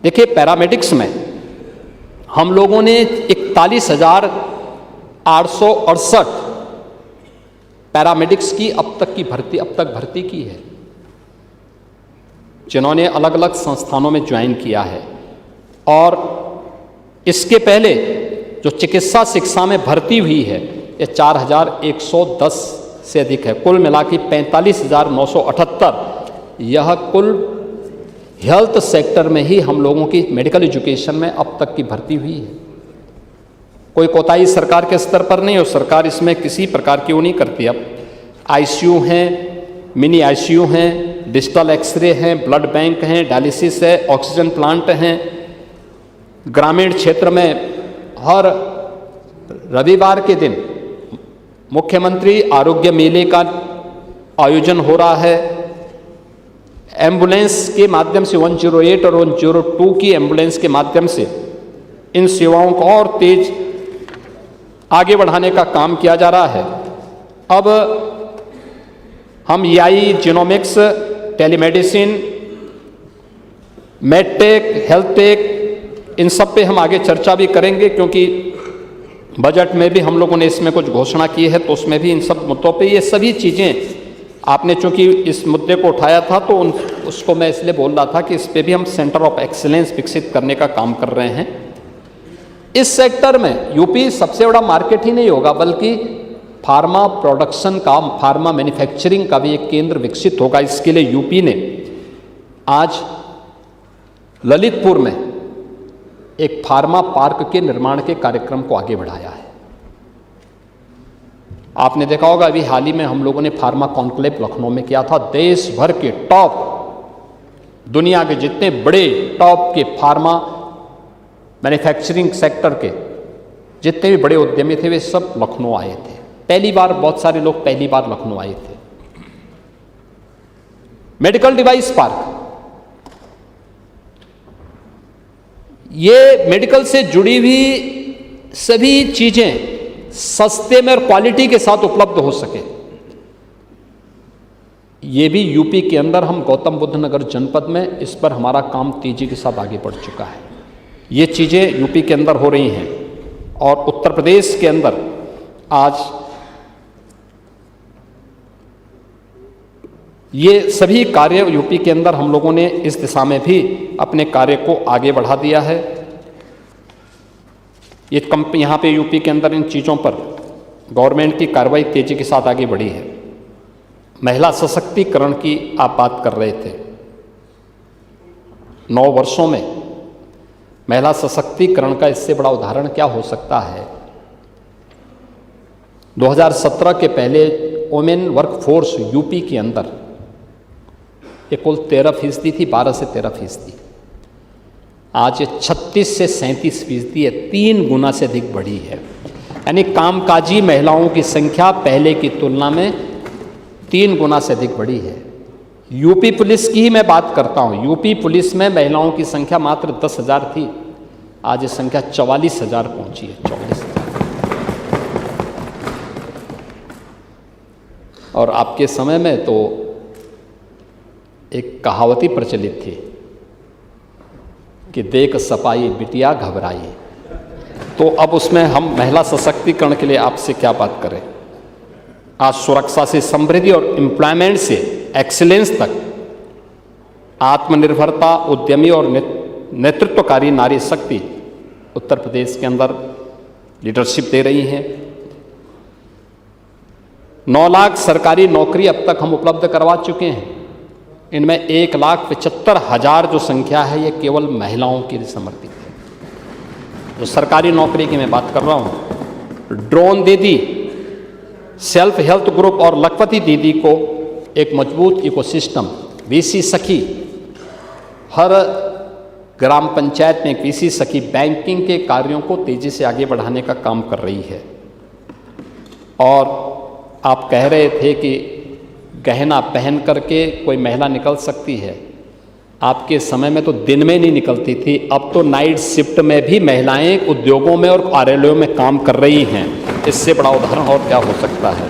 देखिए, पैरामेडिक्स में हम लोगों ने 41,868 पैरामेडिक्स की अब तक भर्ती की है, जिन्होंने अलग अलग संस्थानों में ज्वाइन किया है। और इसके पहले जो चिकित्सा शिक्षा में भर्ती हुई है ये 4,110 से अधिक है। कुल मिला के 45,978 यह कुल हेल्थ सेक्टर में ही हम लोगों की मेडिकल एजुकेशन में अब तक की भर्ती हुई है। कोई कोताही सरकार के स्तर पर नहीं हो, सरकार इसमें किसी प्रकार की वो नहीं करती। अब आईसीयू हैं, मिनी आईसीयू हैं, डिजिटल एक्सरे हैं, ब्लड बैंक हैं, डायलिसिस है, ऑक्सीजन प्लांट हैं। ग्रामीण क्षेत्र में हर रविवार के दिन मुख्यमंत्री आरोग्य मेले का आयोजन हो रहा है। एम्बुलेंस के माध्यम से 108 और 102 की एम्बुलेंस के माध्यम से इन सेवाओं को और तेज आगे बढ़ाने का काम किया जा रहा है। अब हम AI, genomics, telemedicine, medtech, healthtech, इन सब पे हम आगे चर्चा भी करेंगे, क्योंकि बजट में भी हम लोगों ने इसमें कुछ घोषणा की है, तो उसमें भी इन सब मुद्दों पे ये सभी चीज़ें आपने चूंकि इस मुद्दे को उठाया था तो उसको मैं इसलिए बोल रहा था कि इस पे भी हम सेंटर ऑफ एक्सीलेंस विकसित करने का काम कर रहे हैं। इस सेक्टर में यूपी सबसे बड़ा मार्केट ही नहीं होगा, बल्कि फार्मा प्रोडक्शन का, फार्मा मैन्युफैक्चरिंग का भी एक केंद्र विकसित होगा। इसके लिए यूपी ने आज ललितपुर में एक फार्मा पार्क के निर्माण के कार्यक्रम को आगे बढ़ाया है। आपने देखा होगा अभी हाल ही में हम लोगों ने फार्मा कॉन्क्लेव लखनऊ में किया था। देश भर के टॉप, दुनिया के जितने बड़े टॉप के फार्मा मैन्युफैक्चरिंग सेक्टर के जितने भी बड़े उद्यमी थे वे सब लखनऊ आए थे। पहली बार बहुत सारे लोग पहली बार लखनऊ आए थे। मेडिकल डिवाइस पार्क, ये मेडिकल से जुड़ी हुई सभी चीजें सस्ते में और क्वालिटी के साथ उपलब्ध हो सके, ये भी यूपी के अंदर हम गौतम बुद्ध नगर जनपद में इस पर हमारा काम तेजी के साथ आगे बढ़ चुका है। ये चीजें यूपी के अंदर हो रही हैं और उत्तर प्रदेश के अंदर आज ये सभी कार्य यूपी के अंदर हम लोगों ने इस दिशा में भी अपने कार्य को आगे बढ़ा दिया है। ये कंपनी यहाँ पे यूपी के अंदर इन चीज़ों पर गवर्नमेंट की कार्रवाई तेजी के साथ आगे बढ़ी है। महिला सशक्तिकरण की आप बात कर रहे थे। 9 वर्षों में महिला सशक्तिकरण का इससे बड़ा उदाहरण क्या हो सकता है। 2017 के पहले वुमेन वर्कफोर्स यूपी के अंदर ये कुल 13% थी, 12 से 13%। आज ये 36 से 37% है, 3 गुना से अधिक बढ़ी है। यानी कामकाजी महिलाओं की संख्या पहले की तुलना में 3 गुना से अधिक बढ़ी है। यूपी पुलिस की ही मैं बात करता हूँ। यूपी पुलिस में महिलाओं की संख्या मात्र 10,000 थी, आज ये संख्या 44,000 पहुंची है। 44,000। और आपके समय में तो एक कहावती प्रचलित थी कि देख सपाई बिटिया घबराई। तो अब उसमें हम महिला सशक्तिकरण के लिए आपसे क्या बात करें। आज सुरक्षा से समृद्धि और एम्प्लॉयमेंट से एक्सीलेंस तक आत्मनिर्भरता, उद्यमी और नेतृत्वकारी नारी शक्ति उत्तर प्रदेश के अंदर लीडरशिप दे रही हैं। 9 लाख सरकारी नौकरी अब तक हम उपलब्ध करवा चुके हैं। इनमें 1,75,000 जो संख्या है ये केवल महिलाओं के लिए समर्पित है। जो सरकारी नौकरी की मैं बात कर रहा हूँ, ड्रोन दीदी, सेल्फ हेल्थ ग्रुप और लखपति दीदी को एक मजबूत इकोसिस्टम, वीसी सखी, हर ग्राम पंचायत में एक वीसी सखी बैंकिंग के कार्यों को तेजी से आगे बढ़ाने का काम कर रही है। और आप कह रहे थे कि गहना पहन करके कोई महिला निकल सकती है। आपके समय में तो दिन में नहीं निकलती थी, अब तो नाइट शिफ्ट में भी महिलाएं उद्योगों में और कार्यालयों में काम कर रही हैं। इससे बड़ा उदाहरण और क्या हो सकता है।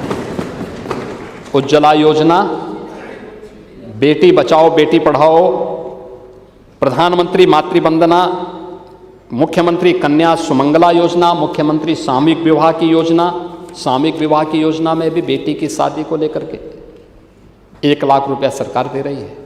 उज्ज्वला योजना, बेटी बचाओ बेटी पढ़ाओ प्रधानमंत्री मातृवंदना, मुख्यमंत्री कन्या सुमंगला योजना, मुख्यमंत्री सामूहिक विवाह की योजना, सामूहिक विवाह की योजना में भी बेटी की शादी को लेकर के 1 लाख रुपया सरकार दे रही है।